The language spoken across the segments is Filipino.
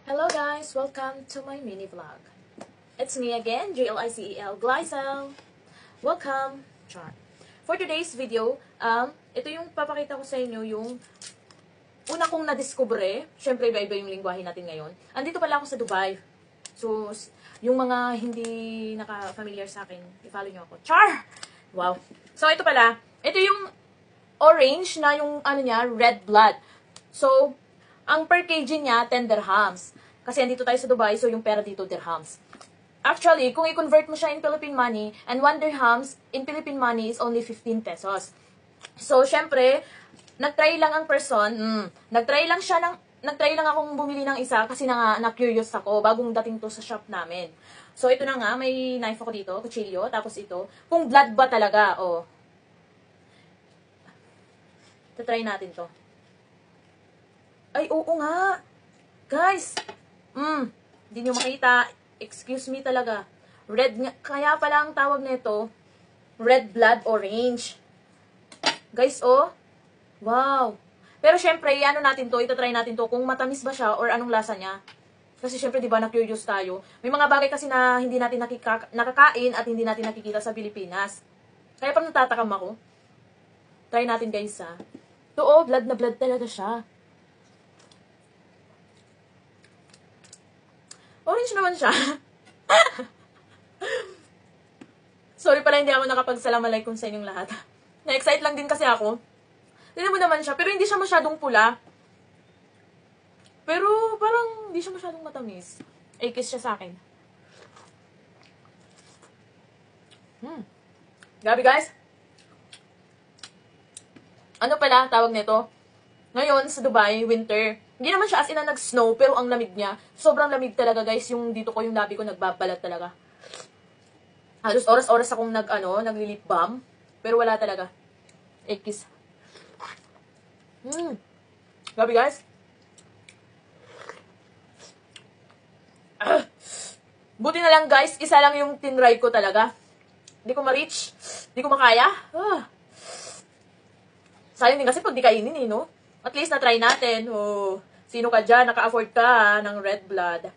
Hello guys! Welcome to my mini vlog. It's me again, Glicel, Glicel. Welcome! Char. For today's video, ito yung papakita ko sa inyo yung una kong nadiskubre. Siyempre, iba-iba yung lingwahe natin ngayon. Andito pala ako sa Dubai. So, yung mga hindi naka-familiar sa akin, i-follow nyo ako. Char! Wow! So, ito pala. Ito yung orange na yung ano niya, red blood. So, ang per kg niya, 10 dirhams. Kasi andito tayo sa Dubai, so yung pera dito, dirhams. Actually, kung i-convert mo siya in Philippine money, and 1 dirhams in Philippine money is only 15 pesos. So, syempre, nagtry lang ang person, nagtry lang akong bumili ng isa kasi na-curious ako bagong dating to sa shop namin. So, ito na nga, may knife ako dito, kutsilyo, tapos ito, kung blood ba talaga, try natin to. Ay, oo nga. Guys, hindi nyo makita. Excuse me talaga. Red nga. Kaya pala ang tawag nito, red blood orange. Guys, wow. Pero syempre, ano natin to, itatry natin to kung matamis ba siya or anong lasa niya. Kasi syempre, di ba, na-curious tayo. May mga bagay kasi na hindi natin nakakain at hindi natin nakikita sa Pilipinas. Kaya parang natatakam ako. Try natin, guys, ha. Ito, blood na blood talaga siya. Orange naman siya. Sorry pala, hindi ako nakapagsalam-alaikum sa inyong lahat. Na-excite lang din kasi ako. Tignan mo naman siya, pero hindi siya masyadong pula. Pero parang hindi siya masyadong matamis. Ay, kiss siya sa akin. Grabe, guys. Ano pala tawag nito? Ngayon, sa Dubai, winter. Hindi naman siya as in na nag-snow, pero ang lamig niya. Sobrang lamig talaga, guys. Yung dito ko, yung labi ko, nagbabalat talaga. Halos oras-oras akong nagli-lip balm. Pero wala talaga. Kiss. Grabe, guys. Buti na lang, guys. Isa lang yung tinry ko talaga. Hindi ko ma-reach. Hindi ko makaya. Sayang din kasi pag di kainin, no? At least na-try natin. Sino ka dyan? Naka-afford ka ng red blood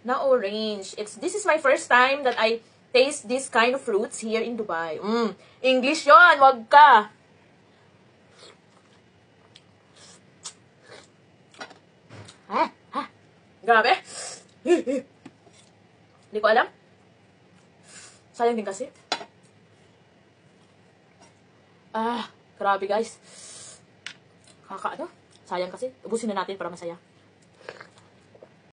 na orange. This is my first time that I taste this kind of fruits here in Dubai. English yon, wag ka. Grabe. Hindi ko alam. Sayang din kasi. Grabe, guys. Sayang kasi. Ubusin na natin para masaya.